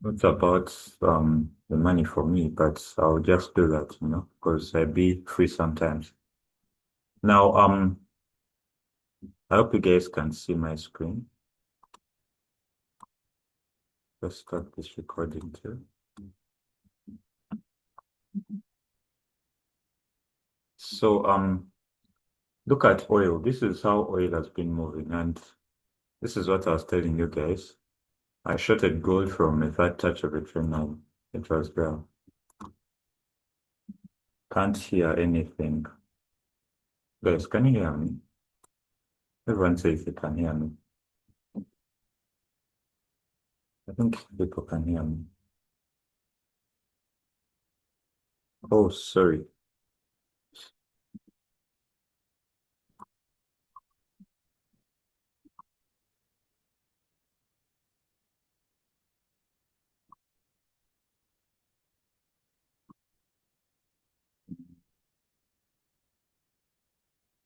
It's about the money for me, but I'll just do that, because I be free sometimes. Now, I hope you guys can see my screen. Let's start this recording too. So, look at oil. This is how oil has been moving, and this is what I was telling you guys. I shorted gold from a fat touch of a trend line. It was there. Can't hear anything. Guys, can you hear me? Everyone says they can hear me. I think people can hear me. Oh, sorry.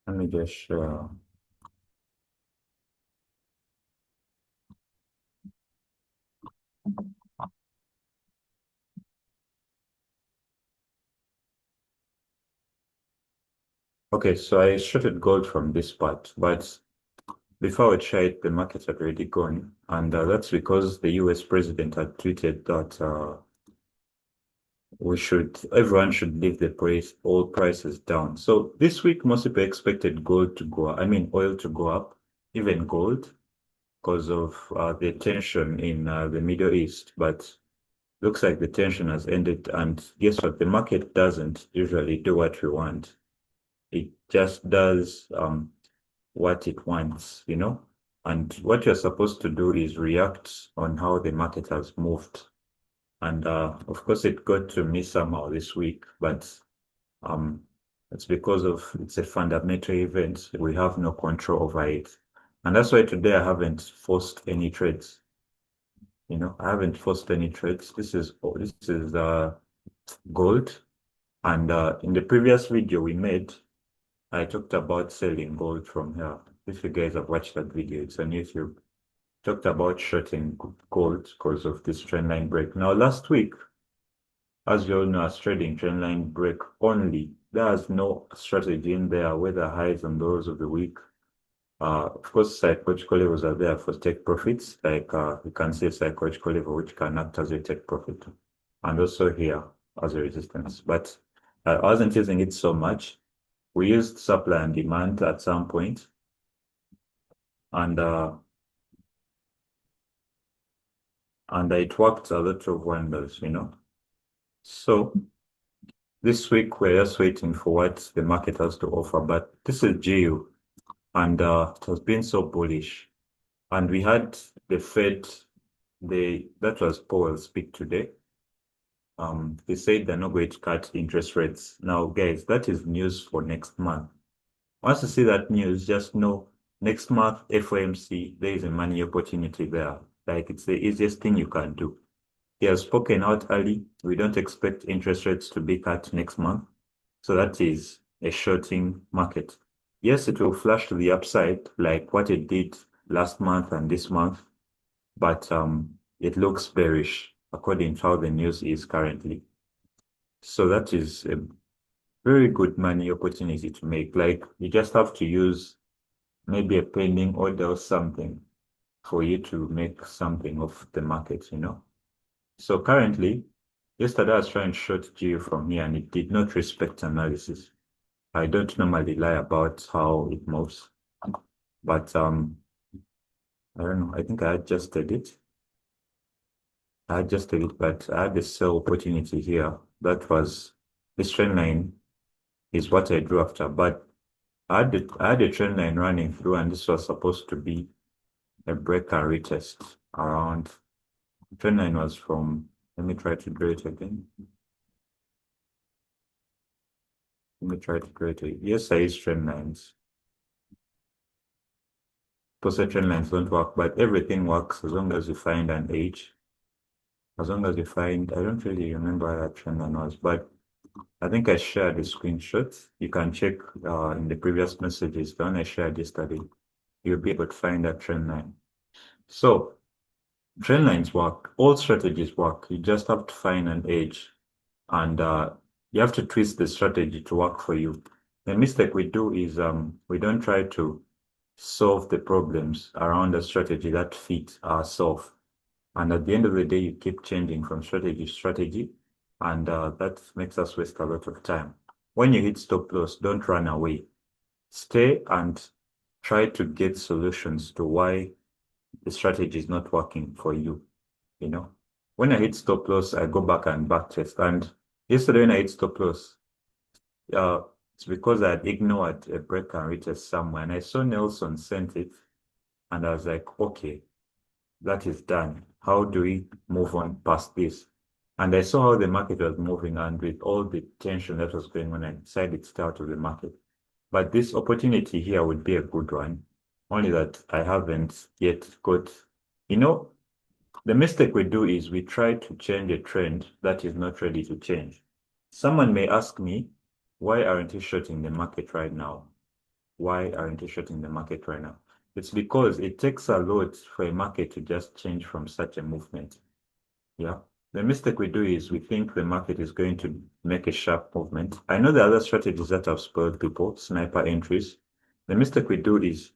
Let me just share. Okay, so I shorted gold from this part, but before I tried, the market had already gone. And that's because the US president had tweeted that everyone should leave the oil prices down. So this week, most people expected gold to go up, I mean, oil to go up, even gold, because of the tension in the Middle East. But looks like the tension has ended. And guess what? The market doesn't usually do what we want. It just does what it wants. And what you're supposed to do is react on how the market has moved. And of course, it got to me somehow this week, but um, it's because of it's a fundamental event. We have no control over it. And that's why today I haven't forced any trades. I haven't forced any trades. This is gold. And in the previous video we made, I talked about selling gold from here. If you guys have watched that video, it's on YouTube. Talked about shorting gold because of this trend line break. Now, last week, as you all know, I was trading trend line break only. There's no strategy in there, whether highs and lows of the week. Of course, psychological levels are there for take profits, like you can see psychological level, which can act as a take profit, and also here as a resistance. But I wasn't using it so much. We used supply and demand at some point, and it worked a lot of wonders. So this week we're just waiting for what the market has to offer. But this is GU, and it has been so bullish. And we had the Fed, that was Powell's speak today. They said they're not going to cut interest rates. Now, guys, that is news for next month. Once you see that news, just know next month, FOMC, there is a money opportunity there. Like it's the easiest thing you can do. He has spoken out early. We don't expect interest rates to be cut next month. So that is a shorting market. Yes, it will flash to the upside like what it did last month and this month, but it looks bearish according to how the news is currently. So that is a very good money opportunity to make. Like you just have to use maybe a pending order or something for you to make something of the market. So currently, yesterday I was trying to short GU from here and it did not respect analysis. I don't normally lie about how it moves, but I don't know. I think I adjusted it. But I had a sell opportunity here. That was this trend line is what I drew after. But I had a trend line running through, and this was supposed to be a break and retest around. Trend line was from. Let me try to draw it again. Let me try to create it. Yes, I use trend lines. Posted trend lines don't work, but everything works as long as you find an edge. As long as you find, I don't really remember how that trend line was, but I think I shared the screenshot. You can check in the previous messages, the one I shared yesterday. You'll be able to find that trend line. So Trend lines work. All strategies work. You just have to find an edge and you have to twist the strategy to work for you. The mistake we do is we don't try to solve the problems around a strategy that fit ourselves. And at the end of the day, you keep changing from strategy to strategy, and that makes us waste a lot of time. When you hit stop loss, don't run away. Stay and try to get solutions to why the strategy is not working for you. You know, when I hit stop loss, I go back and back test. And yesterday, when I hit stop loss, uh, it's because I had ignored a break and retest somewhere, and I saw Nelson sent it, and I was like, okay, that is done. How do we move on past this? And I saw how the market was moving, and with all the tension that was going on, I decided to stay out of the market. But this opportunity here would be a good one, only that I haven't yet got. You know, the mistake we do is we try to change a trend that is not ready to change. Someone may ask me, why aren't you shorting the market right now? Why aren't you shorting the market right now? It's because it takes a lot for a market to just change from such a movement. Yeah. The mistake we do is we think the market is going to make a sharp movement. I know the other strategies that have spoiled people, sniper entries. The mistake we do is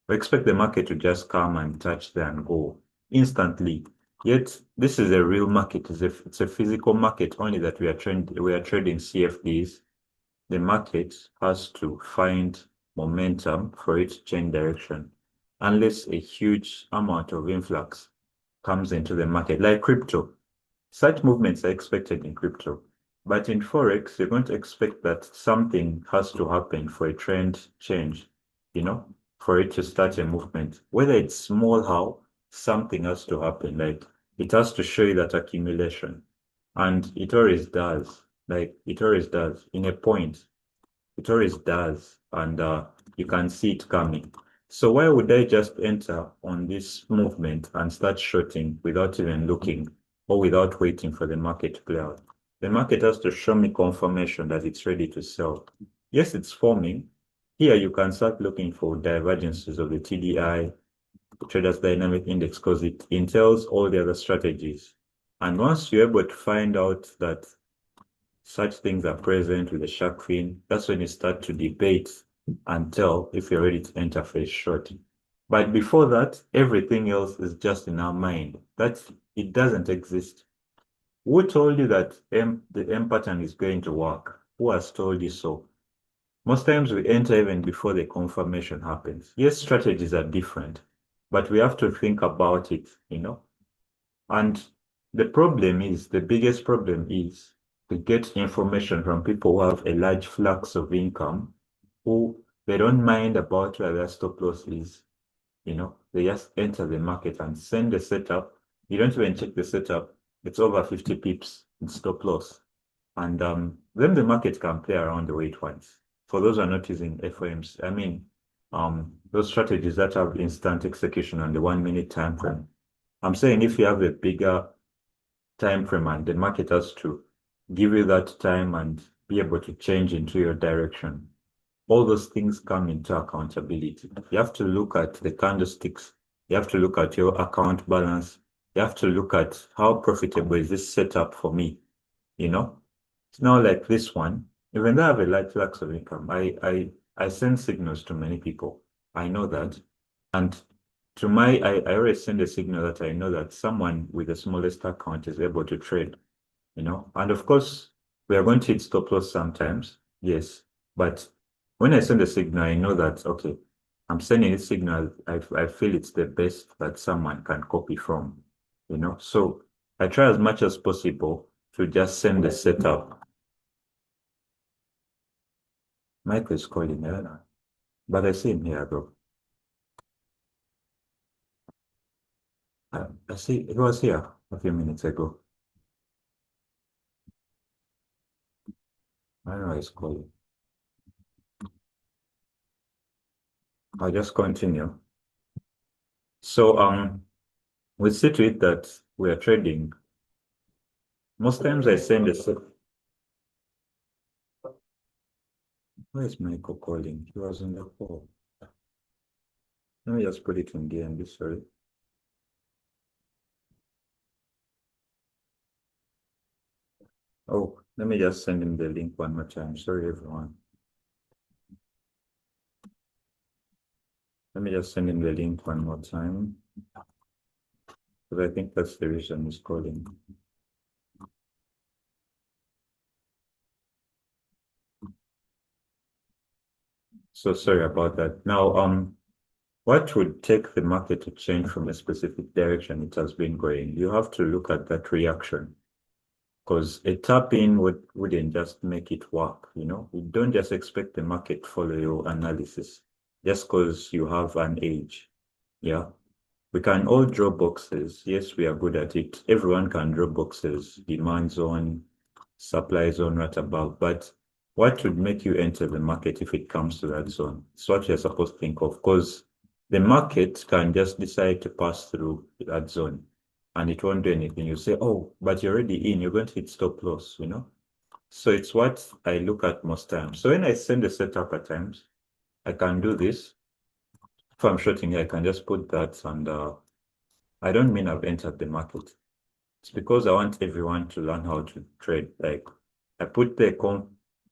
we expect the market to just come and touch there and go instantly. Yet this is a real market. It's a physical market, only that we are trading CFDs. The market has to find momentum for it to change direction, unless a huge amount of influx comes into the market, like crypto. Such movements are expected in crypto. But in Forex, you're going to expect that something has to happen for a trend change, you know, for it to start a movement. Whether it's small how, something has to happen. Like it has to show you that accumulation. And it always does. Like it always does. In a point, it always does, and you can see it coming. So why would I just enter on this movement and start shorting without even looking or without waiting for the market to play out? The market has to show me confirmation that it's ready to sell. Yes, it's forming. Here you can start looking for divergences of the TDI, the Traders Dynamic Index, because it entails all the other strategies. And once you're able to find out that such things are present with the shark fin, that's when you start to debate and tell if you're ready to enter for a short. But before that, everything else is just in our mind. That it doesn't exist. Who told you that the M pattern is going to work? Who has told you so? Most times we enter even before the confirmation happens. Yes, strategies are different, but we have to think about it, you know. And the biggest problem is to get information from people who have a large flux of income, who they don't mind about where their stop loss is. You know, they just enter the market and send the setup. You don't even check the setup. It's over 50 pips in stop loss. And then the market can play around the way it wants. For those who are not using FOMs, I mean, those strategies that have instant execution on the 1 minute time frame. I'm saying if you have a bigger time frame and the market has to give you that time and be able to change into your direction. All those things come into accountability. You have to look at the candlesticks. You have to look at your account balance. You have to look at how profitable is this setup for me. You know, it's not like this one. Even though I have a large flux of income, I send signals to many people. I know that. And I always send a signal that I know that someone with the smallest account is able to trade, you know. And of course, we are going to hit stop loss sometimes, yes. But when I send a signal, I know that, okay, I'm sending a signal, I feel it's the best that someone can copy from, you know. So I try as much as possible to just send the setup. Michael is calling, I don't know. But I see him here, though. I see he was here a few minutes ago. I don't know he's calling. I'll just continue. So we see to it that we are trading. Most times I send a set. Why is Michael calling? He was on the call. Let me just put it in DNB, sorry. Oh, let me just send him the link one more time. Sorry, everyone. Let me just send him the link one more time because I think that's the reason he's calling. So sorry about that. Now, what would take the market to change from a specific direction it has been going? You have to look at that reaction because a tap in wouldn't just make it work, you know? You don't just expect the market to follow your analysis just because you have an age. Yeah. We can all draw boxes. Yes, we are good at it. Everyone can draw boxes, demand zone, supply zone, right above. But what would make you enter the market if it comes to that zone? It's what you're supposed to think of, because the market can just decide to pass through that zone and it won't do anything. You say, oh, but you're already in, you're going to hit stop loss, you know? So it's what I look at most times. So when I send the setup at times, I can do this. If I'm shorting, I can just put that and I don't mean I've entered the market. It's because I want everyone to learn how to trade. Like I put the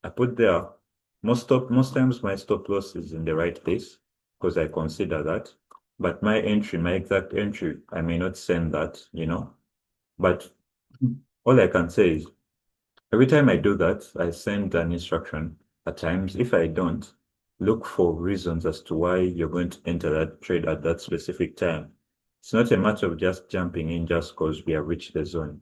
I put there most times my stop loss is in the right place because I consider that. But my entry, my exact entry, I may not send that, you know. But all I can say is every time I do that, I send an instruction. At times, if I don't, look for reasons as to why you're going to enter that trade at that specific time. It's not a matter of just jumping in just because we have reached the zone.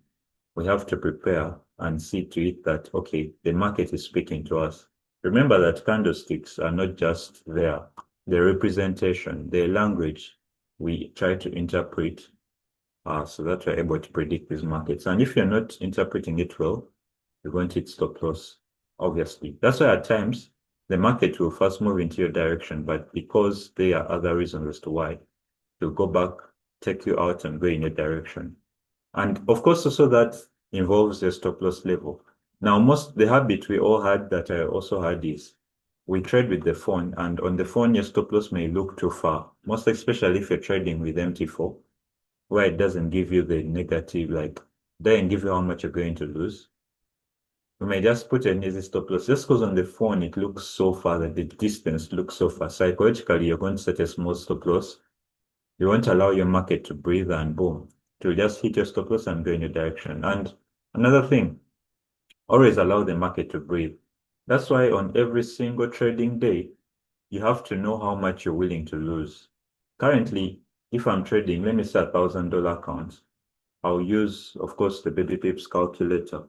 We have to prepare and see to it that, okay, the market is speaking to us. Remember that candlesticks are not just there, the representation, the language we try to interpret so that we're able to predict these markets. And if you're not interpreting it well, you're going to hit stop loss, obviously. That's why at times the market will first move into your direction, but because there are other reasons as to why, it'll go back, take you out and go in your direction. And of course, also that involves the stop loss level. Now, the habit we all had that I also had is we trade with the phone, and on the phone, your stop loss may look too far, most especially if you're trading with MT4, where it doesn't give you the negative, like, doesn't give you how much you're going to lose. We may just put an easy stop loss just because on the phone it looks so far that the distance looks so far. Psychologically, you're going to set a small stop loss. You won't allow your market to breathe and boom, to just hit your stop loss and go in your direction. And another thing, always allow the market to breathe. That's why on every single trading day, you have to know how much you're willing to lose. Currently, if I'm trading, let me say $1,000 account, I'll use, of course, the baby pips calculator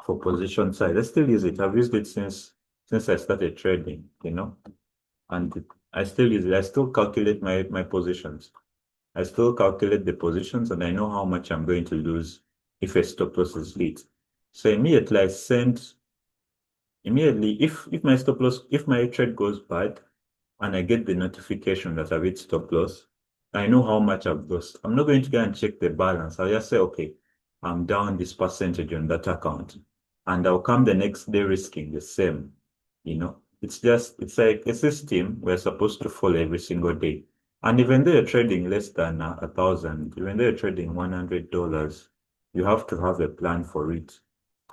for position size. I still use it. I've used it since I started trading, you know, and I still use it. I still calculate my positions. I still calculate the positions and I know how much I'm going to lose if a stop loss is hit. So immediately I send immediately if my stop loss, if my trade goes bad and I get the notification that I've hit stop loss, I know how much I've lost. I'm not going to go and check the balance. I'll just say, okay, I'm down this percentage on that account. And I'll come the next day risking the same. You know, it's like a system we're supposed to follow every single day. And even though you're trading less than 1,000, even though you're trading $100, you have to have a plan for it.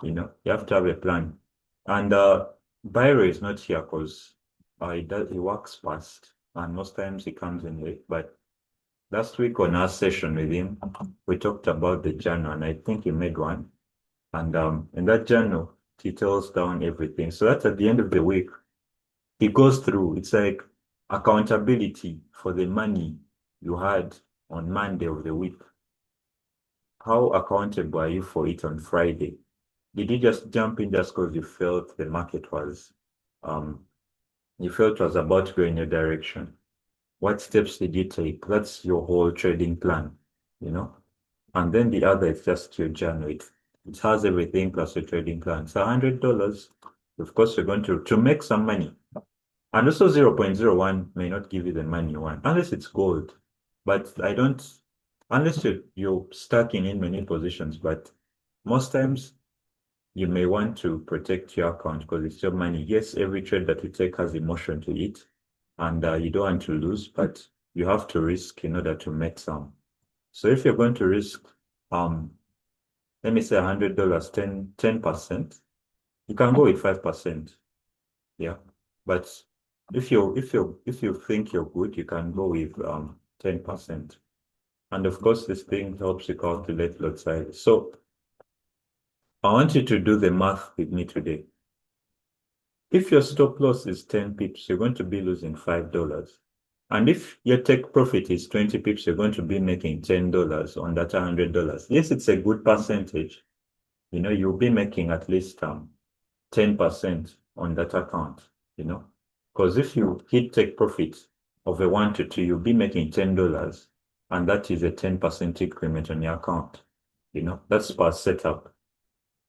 You know, you have to have a plan. And Byro is not here because he works fast and most times he comes in late. But last week on our session with him, we talked about the journal and I think he made one. And in that journal, he tells down everything. So that at the end of the week, he goes through, it's like accountability for the money you had on Monday of the week. How accountable are you for it on Friday? Did you just jump in just because you felt the market was um you felt was about to go in your direction? What steps did you take? That's your whole trading plan, you know? And then the other is just your journal. It has everything plus your trading plan. So $100, of course, you're going to make some money. And also 0.01 may not give you the money you want, unless it's gold. But I don't, unless you're stuck in many positions, but most times you may want to protect your account because it's your money. Yes, every trade that you take has emotion to it, and you don't want to lose, but you have to risk in order to make some. So if you're going to risk, um, let me say $100, 10%, you can go with 5%. Yeah. But if you think you're good, you can go with 10%. And of course, this thing helps you calculate lot size. So I want you to do the math with me today. If your stop loss is 10 pips, you're going to be losing $5. And if your take profit is 20 pips, you're going to be making $10 on that $100. Yes, it's a good percentage. You'll be making at least 10% on that account, because if you hit take profit of a 1 to 2, you'll be making $10, and that is a 10% increment on your account. That's per setup.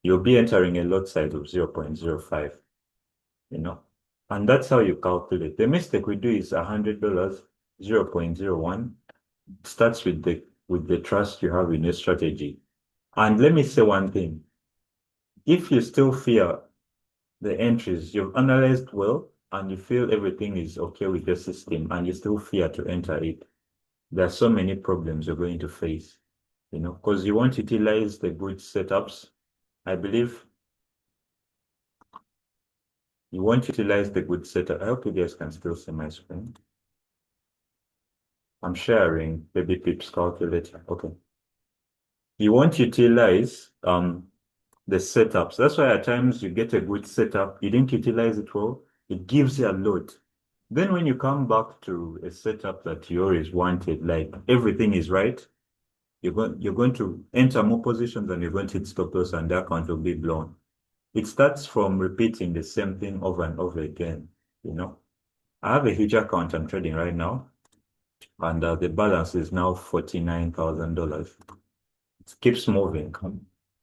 You'll be entering a lot size of 0.05, you know, and that's how you calculate. The mistake we do is $100, 0.01. Starts with the trust you have in your strategy. And let me say one thing. If you still fear the entries, you've analyzed well and you feel everything is okay with your system and you still fear to enter it, there are so many problems you're going to face, because you won't utilize the good setups. I believe you won't utilize the good setup. I hope you guys can still see my screen. I'm sharing baby pips calculator. Okay. You won't utilize the setups. That's why at times you get a good setup, you didn't utilize it well, it gives you a load. Then when you come back to a setup that you always wanted, like everything is right, you're going to enter more positions and you're going to hit stop loss and the account will be blown. It starts from repeating the same thing over and over again, I have a huge account I'm trading right now, and the balance is now $49,000. It keeps moving.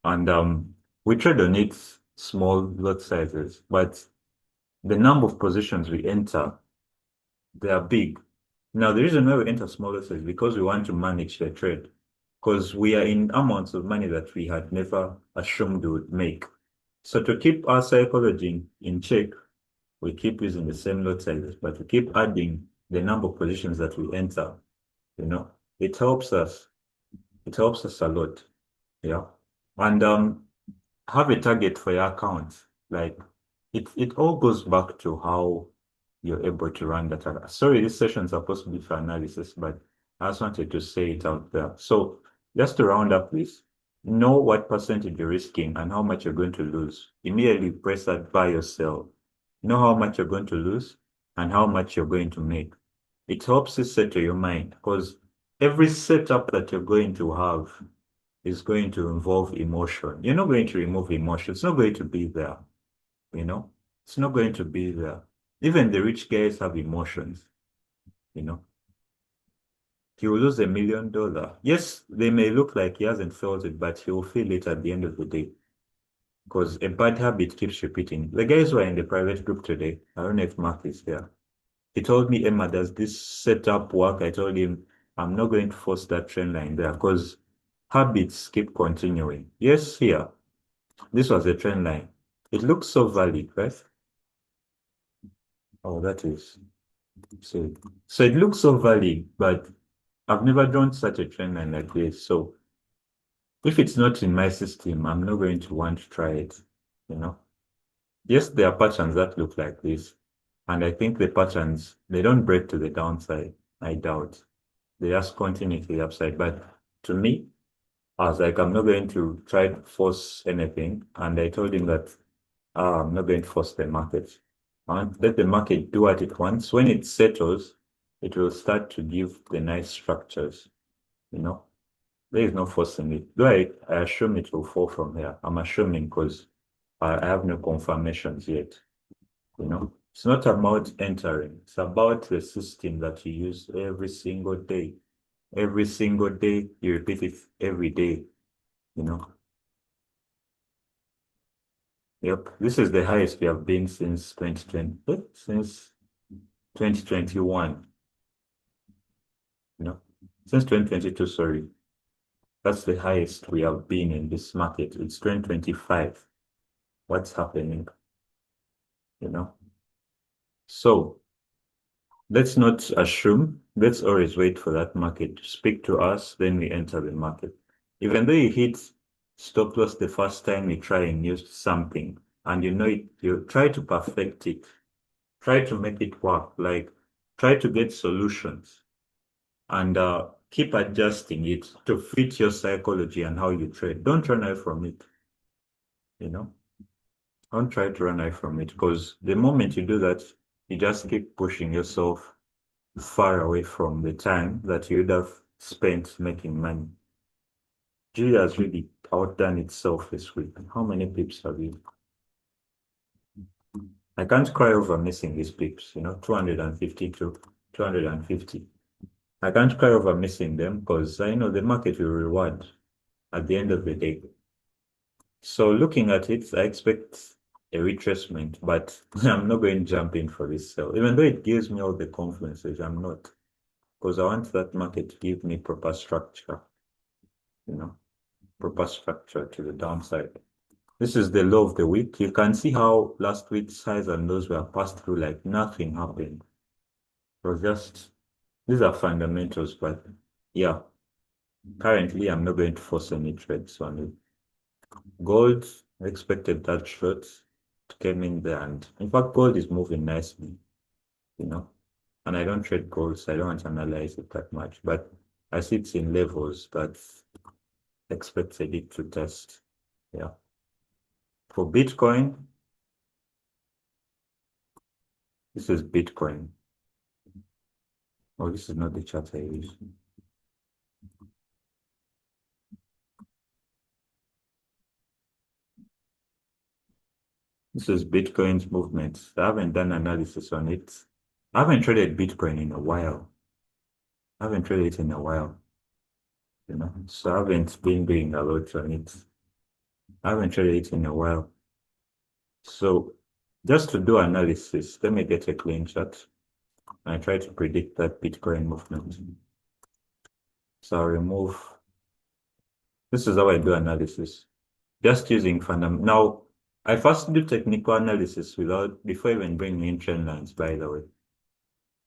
And we trade on it small lot sizes, but the number of positions we enter, they are big. Now, the reason why we enter small lot is because we want to manage the trade, because we are in amounts of money that we had never assumed we would make. So to keep our psychology in check, we keep using the same lot sizes, but we keep adding the number of positions that we enter. It helps us. It helps us a lot. Yeah. And have a target for your account. Like it all goes back to how you're able to run that. Sorry, this session is supposed to be for analysis, but I just wanted to say it out there. So just to round up this, know what percentage you're risking and how much you're going to lose. Immediately press that buy or sell. Know how much you're going to lose and how much you're going to make. It helps you settle your mind, because every setup that you're going to have is going to involve emotion. You're not going to remove emotion. It's not going to be there, you know? It's not going to be there. Even the rich guys have emotions, you know? He will lose $1 million. Yes, they may look like he hasn't felt it, but he will feel it at the end of the day. Because a bad habit keeps repeating. The guys who are in the private group today, I don't know if Mark is there. He told me, Emma, does this setup work? I told him, I'm not going to force that trend line there because habits keep continuing. Yes, here, this was a trend line. It looks so valid, right? Oh, that is. So it looks so valid, but I've never drawn such a trend line like this. So if it's not in my system, I'm not going to want to try it, you know? Yes, there are patterns that look like this. And I think the patterns, they don't break to the downside. I doubt. They just continue to the upside. But to me, I was like, I'm not going to try to force anything. And I told him that I'm not going to force the market. And let the market do what it wants. When it settles, it will start to give the nice structures, you know. There is no forcing it. Though I assume it will fall from here. I'm assuming because I have no confirmations yet. It's not about entering. It's about the system that you use every single day. Every single day, you repeat it every day, you know. Yep, this is the highest we have been since 2020, since 2021, you know, since 2022, sorry. That's the highest we have been in this market. It's 2025. What's happening, you know? So let's not assume. Let's always wait for that market to speak to us, then we enter the market. Even though you hit stop loss the first time you try and use something and you know it, you try to perfect it, try to make it work, like try to get solutions and keep adjusting it to fit your psychology and how you trade. Don't run away from it, you know. Don't try to run away from it because the moment you do that, you just keep pushing yourself far away from the time that you would have spent making money. G has really outdone itself this week. How many pips have you? I can't cry over missing these pips, 250 to 250. I can't cry over missing them because I know the market will reward at the end of the day. So looking at it, I expect a retracement, but I'm not going to jump in for this sell. Even though it gives me all the confidences, I'm not. Because I want that market to give me proper structure, you know, proper structure to the downside. This is the low of the week. You can see how last week's highs and lows were passed through like nothing happened. It was just, these are fundamentals, but yeah, currently I'm not going to force any trades on it. Gold, I expected that short to come in there. And in fact, gold is moving nicely, you know. And I don't trade gold, so I don't want to analyze it that much. But I see it's in levels that expected it to test. Yeah. For Bitcoin, this is Bitcoin. Oh, this is not the chart I use. This is Bitcoin's movement. I haven't done analysis on it. I haven't traded Bitcoin in a while. I haven't traded it in a while, So I haven't been doing a lot on it. I haven't traded it in a while. So just to do analysis, let me get a clean chart and I try to predict that Bitcoin movement. So I'll remove, this is how I do analysis, just using fundamental. Now, I first do technical analysis before even bringing in trend lines, by the way,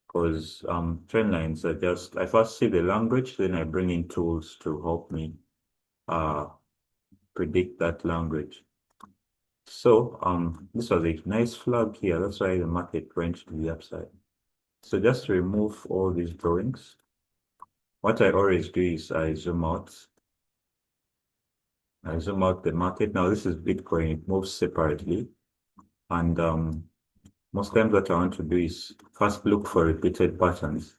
because trend lines are just, I first see the language, then I bring in tools to help me uh, predict that language. So this was a nice flag here. That's why the market went to the upside. So just to remove all these drawings, what I always do is I zoom out. I zoom out the market. Now this is Bitcoin. It moves separately. And most times what I want to do is first look for repeated patterns,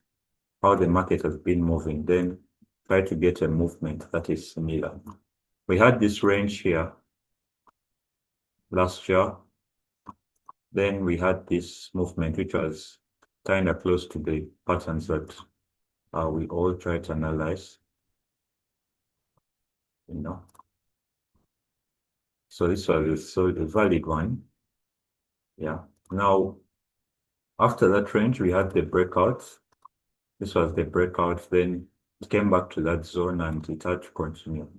how the market has been moving, then try to get a movement that is similar. We had this range here last year. Then we had this movement, which was kind of close to the patterns that we all try to analyze, you know. So this was a valid one. Yeah. Now, after that range, we had the breakout. This was the breakout. Then it came back to that zone and it had to continue.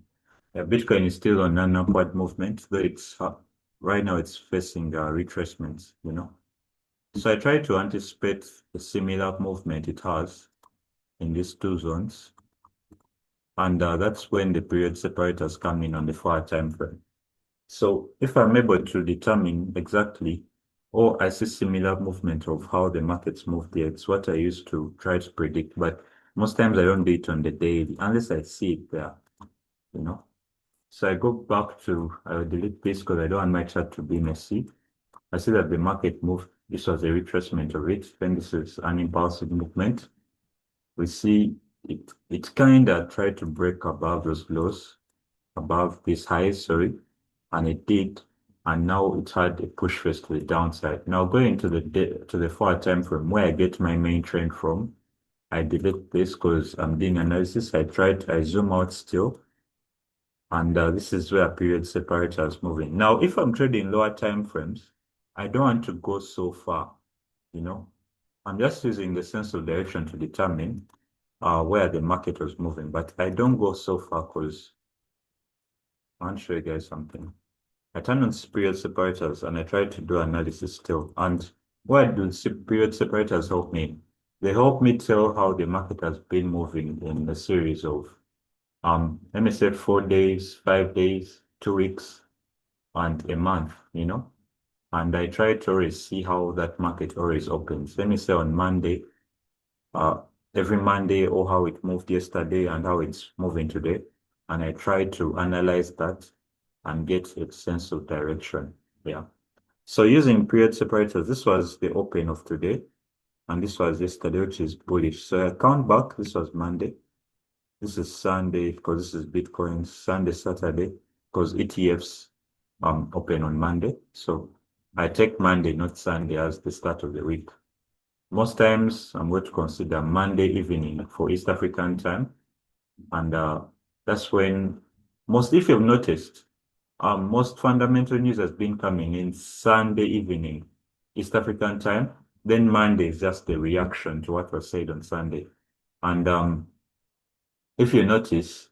Yeah, Bitcoin is still on an upward movement, though it's right now it's facing retracements, So I try to anticipate a similar movement it has in these two zones. And that's when the period separators come in on the 4-hour time frame. So if I'm able to determine exactly, or I see similar movement of how the markets move there, it's what I use to try to predict. But most times I don't do it on the daily, unless I see it there, So I go back to, I will delete this because I don't want my chart to be messy. I see that the market moved. This was a retracement of it. Then this is an impulsive movement. We see it kind of tried to break above those lows, above these highs, sorry, and it did. And now it had a push face to the downside. Now going to the 4-hour time frame where I get my main trend from, I delete this because I'm doing analysis. I zoom out still. And this is where period separator is moving. Now, if I'm trading lower time frames, I don't want to go so far, I'm just using the sense of direction to determine where the market was moving, but I don't go so far because I want to show you guys something. I turn on period separators and I try to do analysis still. And why do period separators help me? They help me tell how the market has been moving in a series of let me say 4 days, 5 days, 2 weeks, and a month, and I try to always see how that market always opens. Let me say on Monday, uh, every Monday, or how it moved yesterday and how it's moving today. And I try to analyze that and get a sense of direction. Yeah. So using period separators, this was the open of today, and this was yesterday, which is bullish. So I count back, this was Monday. This is Sunday because this is Bitcoin. Sunday, Saturday, because ETFs open on Monday. So I take Monday, not Sunday, as the start of the week. Most times I'm going to consider Monday evening for East African time. And that's when most, if you've noticed, most fundamental news has been coming in Sunday evening, East African time. Then Monday is just the reaction to what was said on Sunday. And if you notice,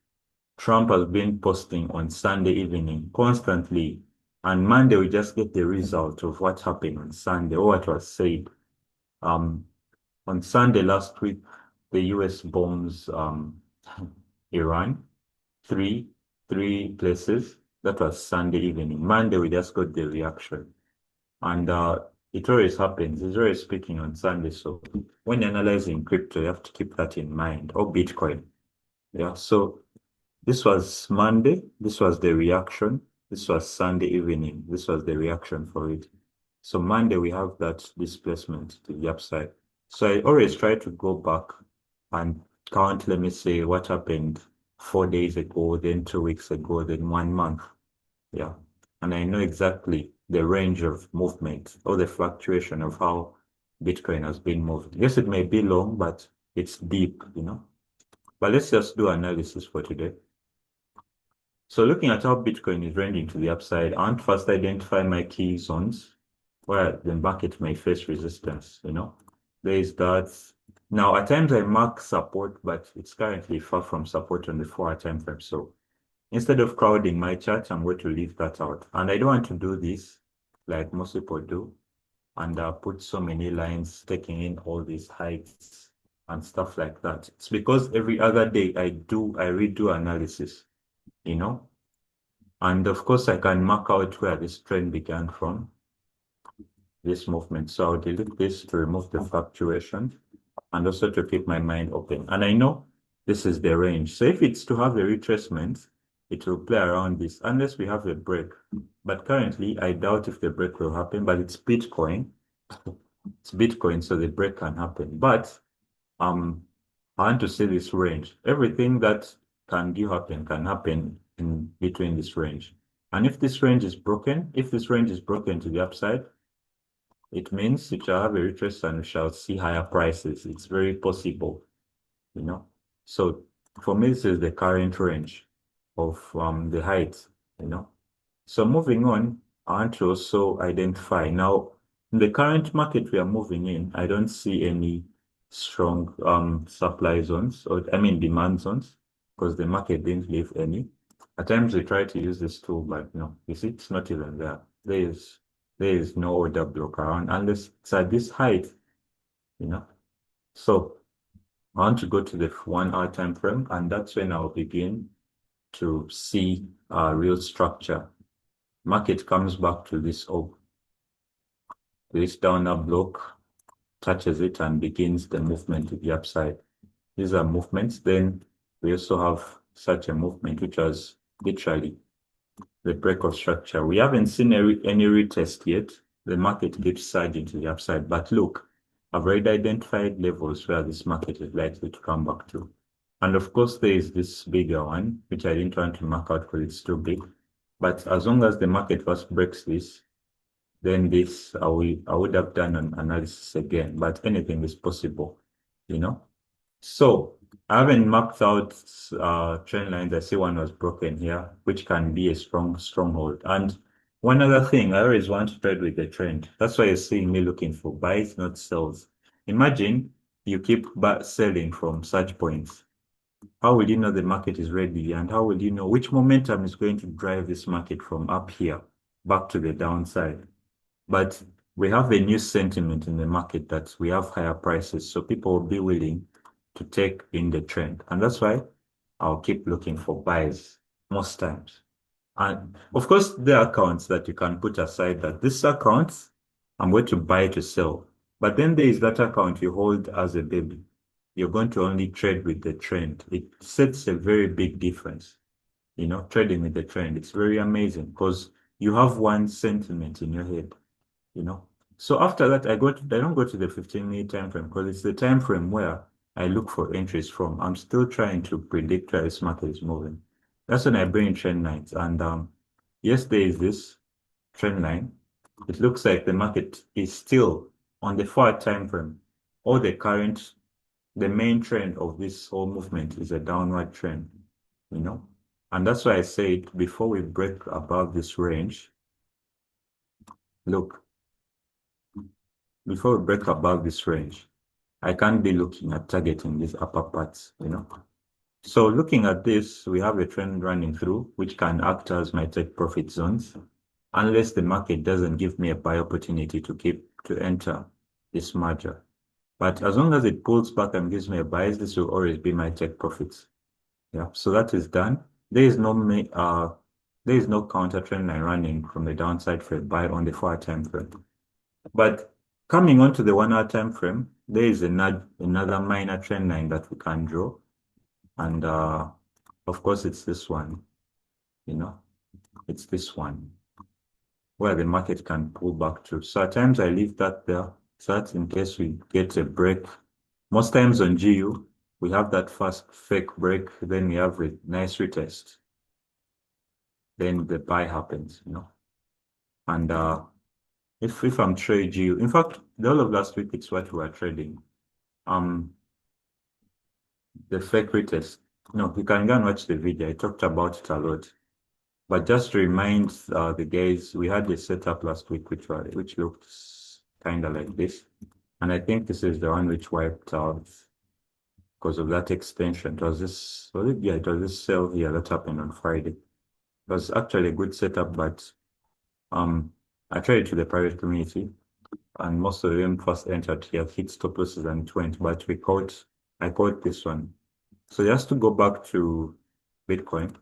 Trump has been posting on Sunday evening constantly. And Monday we just get the result of what happened on Sunday or what was said. Um, on Sunday last week, the US bombs Iran, three three places. That was Sunday evening. Monday we just got the reaction. And it always happens. It's always speaking on Sunday. So when you're analyzing crypto, you have to keep that in mind, or Bitcoin. Yeah. So this was Monday. This was the reaction. This was Sunday evening. This was the reaction for it. So Monday, we have that displacement to the upside. So I always try to go back and count, let me say, what happened 4 days ago, then 2 weeks ago, then 1 month. Yeah. And I know exactly the range of movement or the fluctuation of how Bitcoin has been moved. Yes, it may be long, but it's deep. But let's just do analysis for today. So looking at how Bitcoin is ranging to the upside, I want to first identify my key zones where the market may face resistance. There is that. Now, at times I mark support, but it's currently far from support on the 4-hour time frame. So instead of crowding my chart, I'm going to leave that out. And I don't want to do this like most people do and put so many lines taking in all these heights and stuff like that. It's because every other day I redo analysis, you know. And of course, I can mark out where this trend began from, this movement. So I'll delete this to remove the fluctuation and also to keep my mind open. And I know this is the range. So if it's to have a retracement, it will play around this unless we have a break. But currently, I doubt if the break will happen, but it's Bitcoin. It's Bitcoin, so the break can happen. But I want to say this range. Everything that can happen in between this range. And if this range is broken, to the upside, it means it shall have a retrace and we shall see higher prices. It's very possible. So for me, this is the current range of the height. So moving on, I want to also identify now in the current market we are moving in, I don't see any strong supply zones, or I mean demand zones, because the market didn't leave any. At times we try to use this tool, but no, you see, it's not even there. There is no order block around unless it's at this height. So I want to go to the 1-hour time frame, and that's when I'll begin to see real structure. Market comes back to this downer block, touches it and begins the movement to the upside. These are movements. Then we also have such a movement, which was literally the break of structure. We haven't seen any retest yet. The market keeps surging to the upside. But look, I've already identified levels where this market is likely to come back to. And of course, there is this bigger one, which I didn't want to mark out because it's too big. But as long as the market first breaks this, then this I would have done an analysis again, but anything is possible. So I haven't marked out trend lines. I see one was broken here, which can be a stronghold. And one other thing, I always want to trade with the trend. That's why you're seeing me looking for buys, not sells. Imagine you keep selling from such points. How will you know the market is ready? And how will you know which momentum is going to drive this market from up here back to the downside? But we have a new sentiment in the market that we have higher prices, so people will be willing to take in the trend. And that's why I'll keep looking for buys most times. And of course, there are accounts that you can put aside that this account, I'm going to buy to sell. But then there is that account you hold as a baby. You're going to only trade with the trend. It sets a very big difference, trading with the trend. It's very amazing because you have one sentiment in your head, you know. So after that, I don't go to the 15-minute time frame because it's the time frame where I look for entries from. I'm still trying to predict where this market is moving. That's when I bring in trend lines. And yes, there is this trend line. It looks like the market is still on the far time frame. All the main trend of this whole movement is a downward trend, you know. And that's why I said before we break above this range, look, before we break above this range, I can't be looking at targeting these upper parts. So looking at this, we have a trend running through, which can act as my take profit zones, unless the market doesn't give me a buy opportunity to enter this merger. But as long as it pulls back and gives me a buy, this will always be my take profits. Yeah, so that is done. There is no counter trend line running from the downside for a buy on the 4 time frame. But coming onto the 1 hour time frame, there is another minor trend line that we can draw. And of course, it's this one, you know, it's this one where the market can pull back to. So at times I leave that there, so that in case we get a break. Most times on GU, we have that fast fake break, then we have a nice retest. Then the buy happens. And if I'm trading GU, in fact, the whole of last week, it's what we were trading. The fake retest. No, you can go and watch the video. I talked about it a lot. But just to remind the guys, we had a setup last week which looked kind of like this. And I think this is the one which wiped out because of that extension. Yeah, it was this sell here that happened on Friday. It was actually a good setup, but I tried it to the private community and most of them first entered here, hit stop losses and it went, but I caught this one. So just to go back to Bitcoin.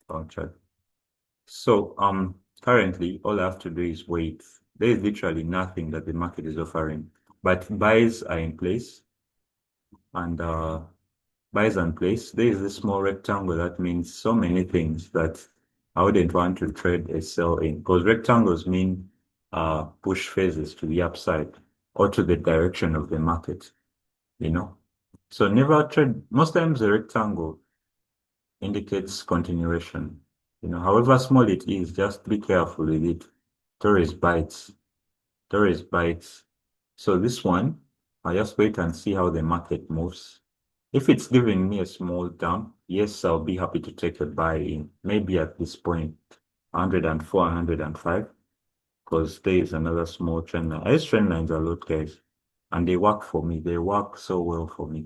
Oh, check. So currently all I have to do is wait. There is literally nothing that the market is offering, but buys are in place and buys are in place. There is a small rectangle that means so many things that I wouldn't want to trade a sell in because rectangles mean push phases to the upside or to the direction of the market. So never trade. Most times the rectangle indicates continuation. However small it is, just be careful with it. Tourist bites. Tourist bites. So this one, I just wait and see how the market moves. If it's giving me a small dump, yes, I'll be happy to take a buy in. Maybe at this point, 104, 105, because there is another small trend line. These trend lines are lot, guys, and they work for me. They work so well for me.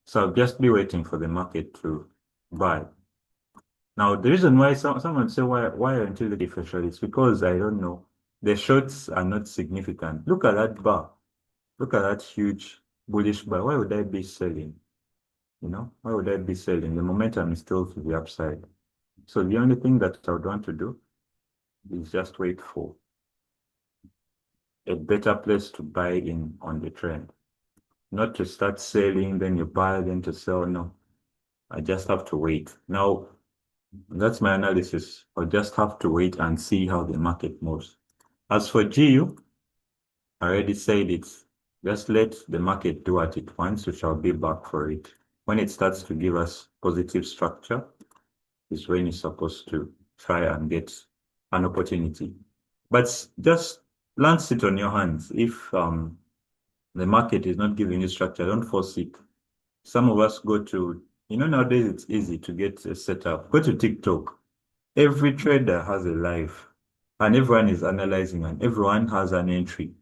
So I'll just be waiting for the market to buy. Now, the reason why someone say why aren't you looking for short is because I don't know. The shorts are not significant. Look at that bar. Look at that huge bullish bar. Why would I be selling? Why would I be selling? The momentum is still to the upside. So the only thing that I would want to do is just wait for a better place to buy in on the trend. Not to start selling, then you buy, then to sell. No, I just have to wait. Now, that's my analysis. I'll just have to wait and see how the market moves. As for GU, I already said it. Just let the market do what it wants, which I'll be back for it. When it starts to give us positive structure, is when you're supposed to try and get an opportunity. But just land it on your hands. If the market is not giving you structure, don't force it. Some of us go to, nowadays it's easy to get a setup. Go to TikTok. Every trader has a live and everyone is analyzing and everyone has an entry.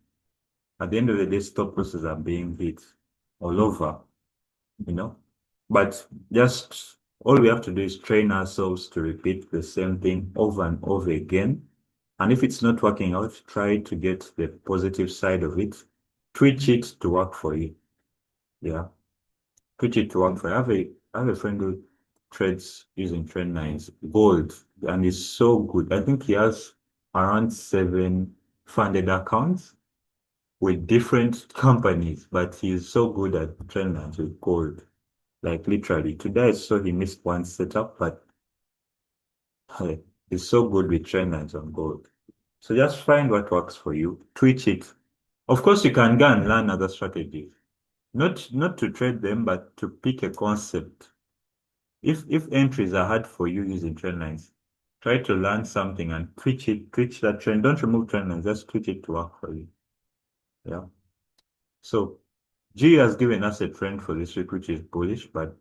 At the end of the day, stop losses are being hit all over, you know. But just all we have to do is train ourselves to repeat the same thing over and over again. And if it's not working out, try to get the positive side of it. Twitch it to work for you. Yeah. Twitch it to work for you. I have a friend trades using trend lines, gold, and he's so good. I think he has around seven funded accounts with different companies, but he's so good at trend lines with gold. Like literally, today I saw he missed one setup, but hey, he's so good with trend lines on gold. So just find what works for you, twitch it. Of course, you can go and learn other strategies. Not to trade them, but to pick a concept. If entries are hard for you using trend lines, try to learn something and twitch that trend. Don't remove trend lines, just twitch it to work for you. Yeah. So G has given us a trend for this week, which is bullish, but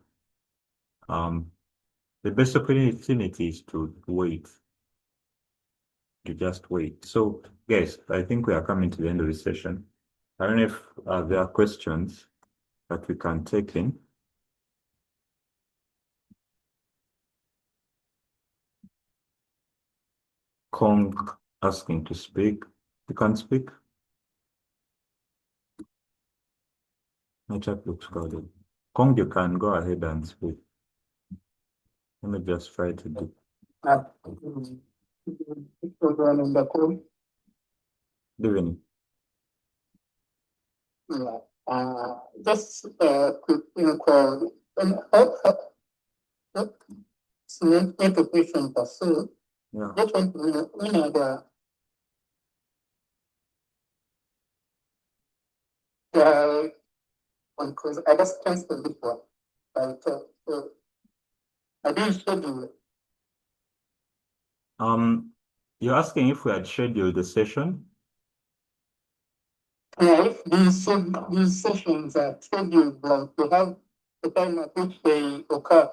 um the best opportunity is to wait, to just wait. So guys, I think we are coming to the end of the session. I don't know if there are questions that we can take in. Kong asking to speak. You can speak. My chat looks crowded. Kong, you can go ahead and speak. Let me just try to do. Living. Yeah. Just quick inquiry. Information pursue. Yeah. Just want to know when are the because I just canceled before. So I didn't schedule it. You're asking if we had scheduled the session? Yeah, if these sessions are scheduled, like they have the time at which they occur.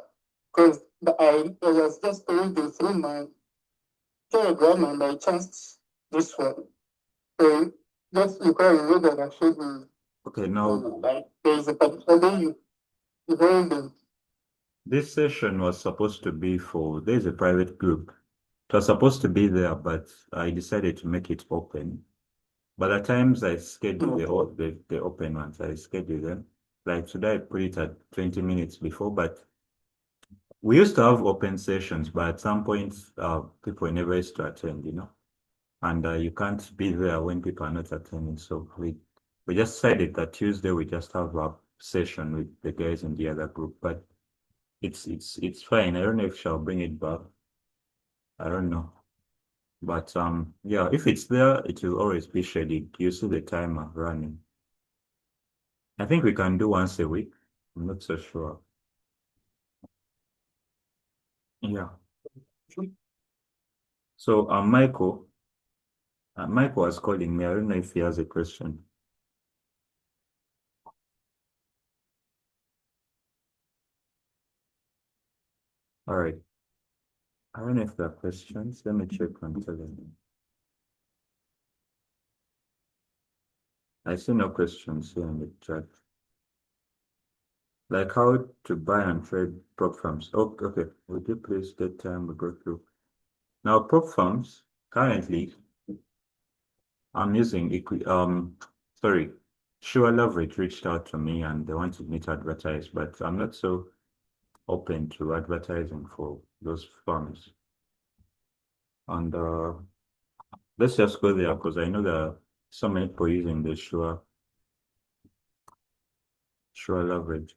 Because I was just reading through my Telegram and I chanced this one. So just inquiring whether I should be. Okay, now like there is a particular day you hold. This session was supposed to be for, there's a private group. It was supposed to be there, but I decided to make it open. But at times I schedule the open ones, I schedule them. Like today I put it at 20 minutes before, but we used to have open sessions, but at some point people never used to attend, you know, and you can't be there when people are not attending. So we just decided that Tuesday we just have a session with the guys in the other group, but it's fine. I don't know if she'll bring it back. I don't know. But yeah, if it's there, it will always be scheduled. You see the timer running. I think we can do once a week. I'm not so sure. Yeah. So Michael was calling me. I don't know if he has a question. All right. I don't know if there are questions. Let me check on Telegram. I see no questions here in the chat. Like how to buy and trade prop firms. Oh, okay. Would you please get time we go through? Now, prop firms, currently, I'm using sorry, Sure Leverage reached out to me and they wanted me to advertise, but I'm not so open to advertising for those firms. And let's just go there because I know there are so many people using the Sure Leverage.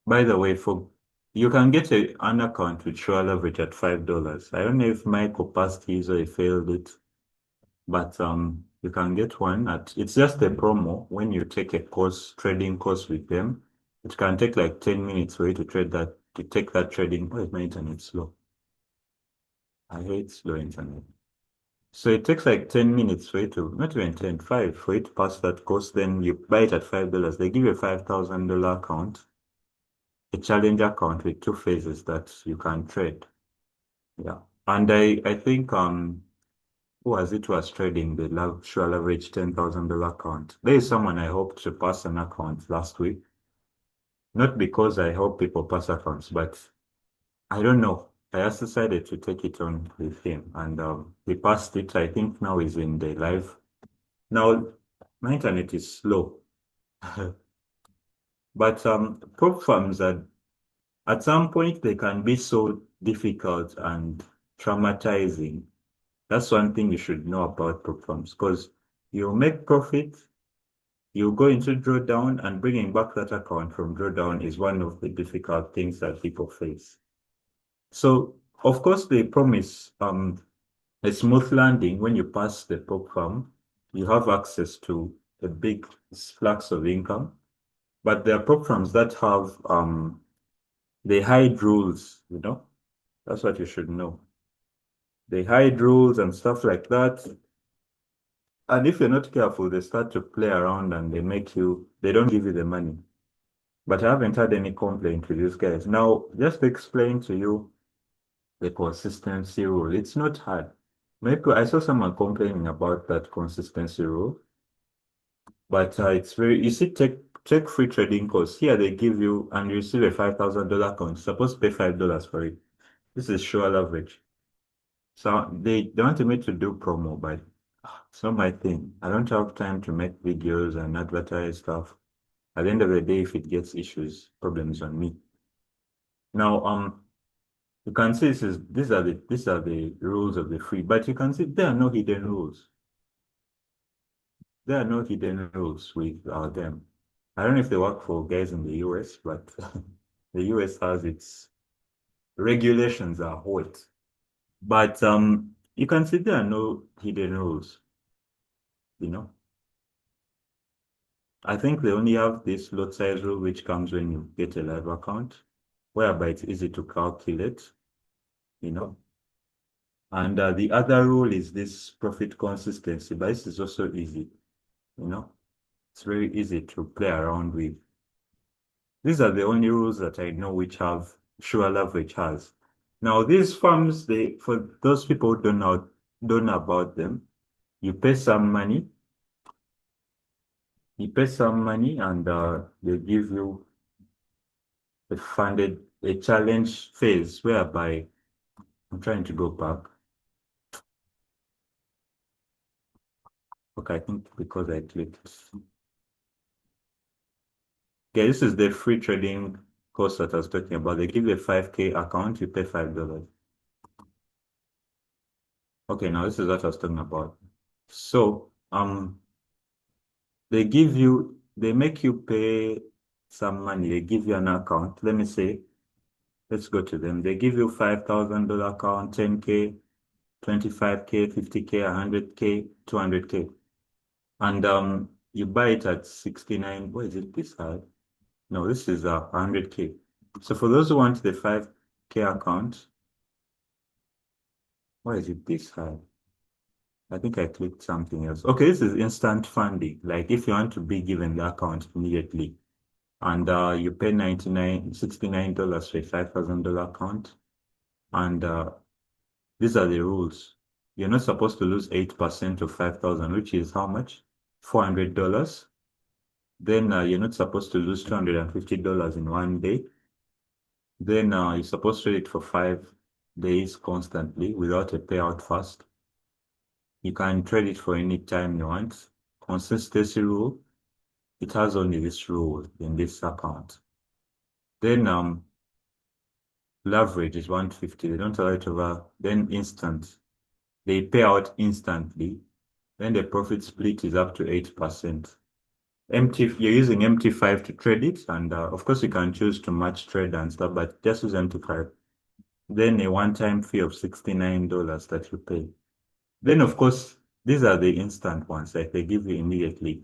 By the way, for you can get an account with Sure Leverage at $5. I don't know if Michael passed his or he failed it, but you can get one at, it's just a promo when you take a course, trading course with them. It can take like 10 minutes for you to take that trading. Why is my internet slow? I hate slow internet. So it takes like 10 minutes for you to, not even 10, 5, for you to pass that course. Then you buy it at $5. They give you a $5,000 account, a challenge account with two phases that you can trade. Yeah. And I think who was trading the Sure Leverage $10,000 account. There is someone I hoped to pass an account last week. Not because I hope people pass accounts, but I don't know. I just decided to take it on with him and he passed it. I think now he's in the live. Now my internet is slow. But prop firms are At some point, they can be so difficult and traumatizing. That's one thing you should know about prop firms because you make profit, you go into drawdown, and bringing back that account from drawdown is one of the difficult things that people face. So, of course, they promise a smooth landing when you pass the prop firm. You have access to a big flux of income, but there are prop firms that have they hide rules, you know. That's what you should know. They hide rules and stuff like that. And if you're not careful, they start to play around and they don't give you the money. But I haven't had any complaint with these guys. Now, just to explain to you the consistency rule, it's not hard. Maybe I saw someone complaining about that consistency rule, but it's very, you see, check free trading course. Here they give you, and you receive a $5,000 coin. You're supposed to pay $5 for it. This is sure average. So they wanted me to do promo, but it's not my thing. I don't have time to make videos and advertise stuff. At the end of the day, if it gets issues, problems on me. Now, you can see these are the rules of the free, but you can see there are no hidden rules. There are no hidden rules with them. I don't know if they work for guys in the US, but the US has its regulations are hot. But you can see there are no hidden rules, you know. I think they only have this lot size rule, which comes when you get a live account, whereby it's easy to calculate, you know. And the other rule is this profit consistency, but this is also easy, you know. It's very easy to play around with. These are the only rules that I know which have sure leverage has. Now, these firms, for those people who don't know about them, you pay some money, and they give you a challenge phase whereby I'm trying to go back. Okay, I think because I clicked. Okay, this is the free trading course that I was talking about. They give you a 5K account, you pay $5. Okay, now this is what I was talking about. So, they make you pay some money. They give you an account. Let me say, let's go to them. They give you $5,000 account, 10K, 25K, 50K, 100K, 200K. And you buy it at 69. What is it? This high? No, this is 100K. So for those who want the 5K account, why is it this high? I think I clicked something else. Okay, this is instant funding. Like if you want to be given the account immediately and you pay $69 for a $5,000 account. And these are the rules. You're not supposed to lose 8% of 5,000, which is how much? $400. Then you're not supposed to lose $250 in one day. Then you're supposed to trade it for 5 days constantly without a payout first. You can trade it for any time you want. Consistency rule, it has only this rule in this account. Then leverage is 150. They don't allow it over. Then instant. They pay out instantly. Then the profit split is up to 8%. You're using MT5 to trade it, and of course you can choose to match trade and stuff, but just use MT5. Then a one-time fee of $69 that you pay. Then of course these are the instant ones, like they give you immediately.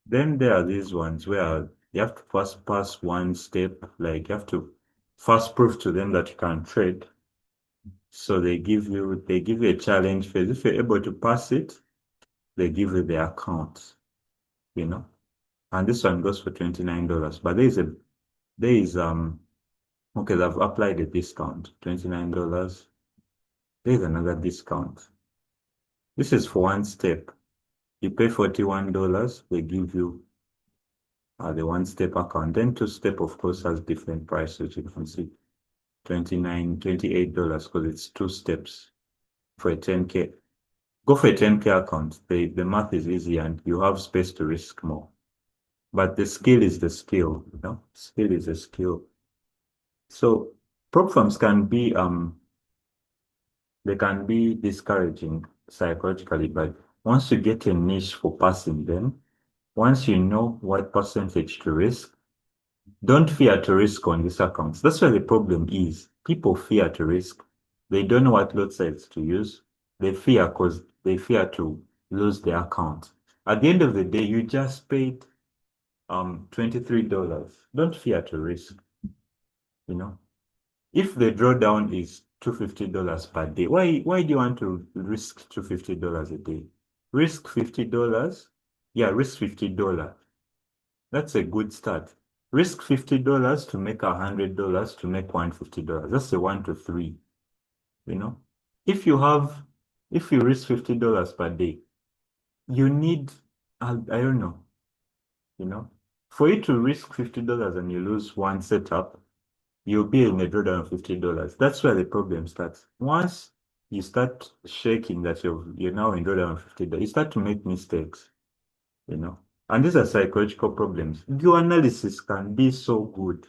Then there are these ones where you have to first pass one step, like you have to first prove to them that you can trade. So they give you a challenge phase. If you're able to pass it, they give you the account, you know. And this one goes for $29. But there is okay, they've applied a discount, $29. There's another discount. This is for one step. You pay $41, they give you the one step account. Then two step, of course, has different prices. You can see $28 because it's two steps for a 10K. Go for a 10K account. The math is easy and you have space to risk more. But the skill is the skill, you know? Skill is a skill. So prop firms can be they can be discouraging psychologically, but once you get a niche for passing them, once you know what percentage to risk, don't fear to risk on these accounts. That's where the problem is. People fear to risk. They don't know what lot size to use. They fear because they fear to lose their account. At the end of the day, you just paid $23. Don't fear to risk, you know. If the drawdown is $250 per day, why do you want to risk $250 a day? Risk $50. Yeah, risk $50. That's a good start. Risk $50 to make $100 to make $150. That's a 1 to 3, you know. If you have, if you risk $50 per day, you need, I don't know, you know, for you to risk $50 and you lose one setup, you'll be in a drawdown of $50. That's where the problem starts. Once you start shaking that you're now in drawdown of $50, you start to make mistakes, you know. And these are psychological problems. Your analysis can be so good,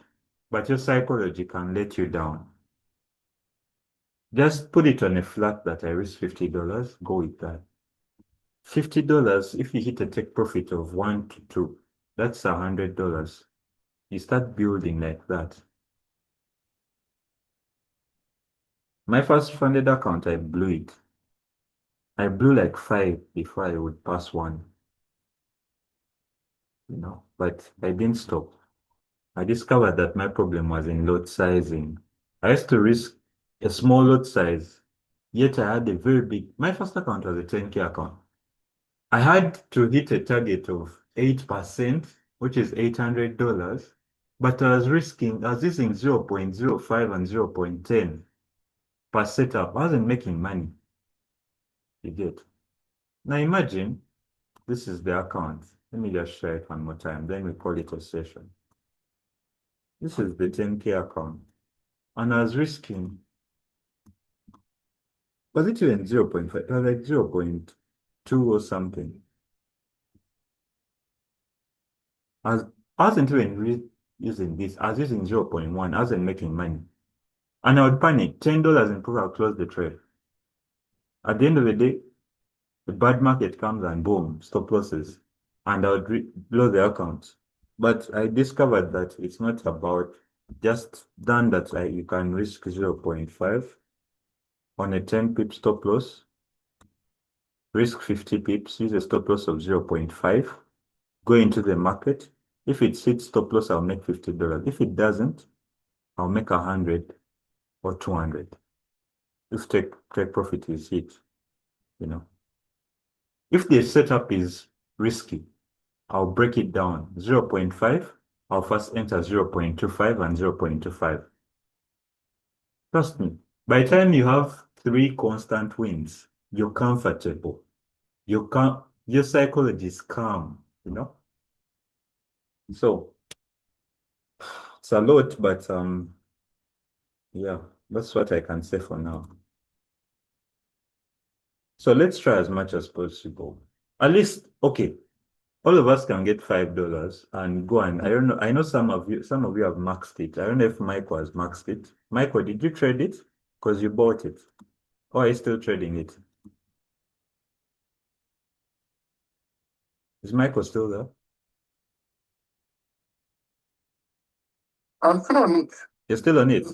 but your psychology can let you down. Just put it on a flat that I risk $50, go with that. $50, if you hit a take profit of 1 to 2, that's $100. You start building like that. My first funded account, I blew it. I blew like 5 before I would pass 1, you know, but I didn't stop. I discovered that my problem was in lot sizing. I used to risk a small lot size, yet I had a very big, my first account was a 10K account. I had to hit a target of 8%, which is $800, but I was using 0.05 and 0.10 per setup. I wasn't making money, you get. Now imagine this is the account. Let me just share it one more time, then we call it a session. This is the 10K account. And I was risking, was it even 0.5? It was like 0.2 or something. I, was, I wasn't even using this. I was using 0.1. I wasn't making money. And I would panic. $10 in profit, I'll close the trade. At the end of the day, the bad market comes and boom, stop losses. And I would blow the account. But I discovered that it's not about just done that you can risk 0.5 on a 10 pip stop loss, risk 50 pips, use a stop loss of 0.5, go into the market. If it hits stop loss, I'll make $50. If it doesn't, I'll make 100 or 200. If take profit is hit, you know. If the setup is risky, I'll break it down. 0.5, I'll first enter 0.25 and 0.25. Trust me, by the time you have 3 constant wins, you're comfortable. Your psychology is calm, you know. So it's a lot, but yeah, that's what I can say for now. So let's try as much as possible. At least, okay, all of us can get $5 and go, and I don't know. I know some of you have maxed it. I don't know if Michael has maxed it. Michael, did you trade it? Because you bought it. Or are you still trading it? Is Michael still there? I'm still on it. You're still on it.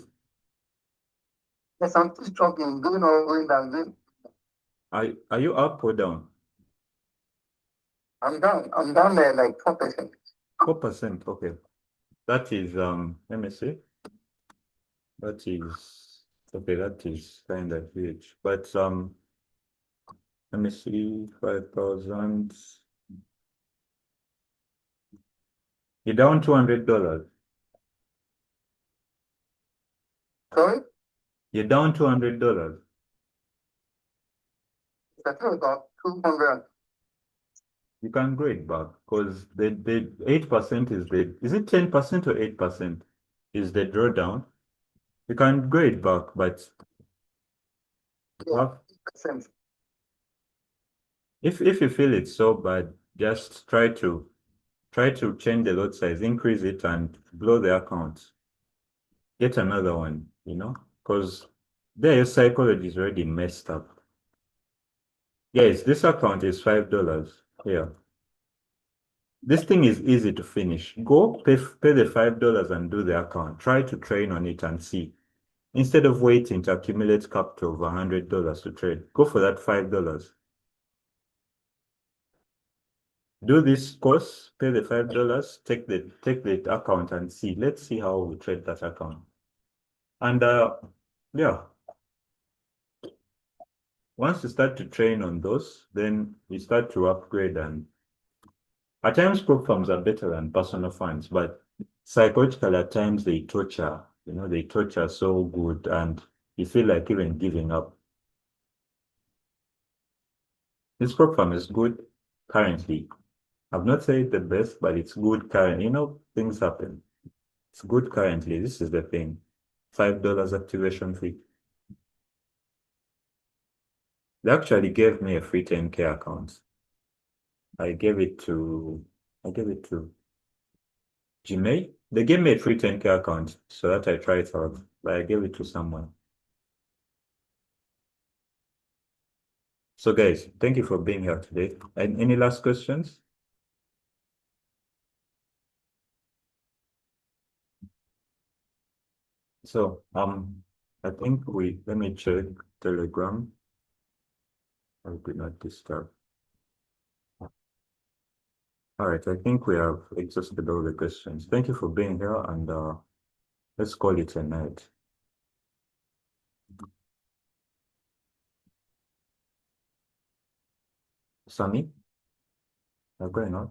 Yes, I'm still struggling, going on, going down. Are you up or down? I'm down. I'm down there like 4%. 4%. Okay. That is let me see. That is okay, that is kind of huge. But let me see, 5,000. You're down $200. Sorry? You're down $200. I think about 200. You can grow it back because the 8% is it 10% or 8% is the drawdown? You can grow it back, but Yeah, 8%. if you feel it's so bad, just try to change the lot size, increase it and blow the account. get another one, because there your psychology is already messed up. Yes, this account is $5. Yeah. This thing is easy to finish. Go pay the $5 and do the account. Try to train on it and see. Instead of waiting to accumulate capital of $100 to trade, go for that $5. Do this course, pay the $5, take the account and see. Let's see how we trade that account. And yeah, once you start to train on those, then you start to upgrade. And at times prop firms are better than personal funds, but psychologically at times they torture, they torture so good and you feel like even giving up. This prop firm is good currently. I've not said the best, but it's good current. Things happen. It's good currently. This is the thing. $5 activation fee. They actually gave me a free 10K account. I gave it to Gmail. They gave me a free 10K account so that I try it out. But I gave it to someone. So guys, thank you for being here today. And any last questions? So I think let me check Telegram. I did not disturb. All right, I think we have exhausted all the questions. Thank you for being here, and let's call it a night. Sammy, going on?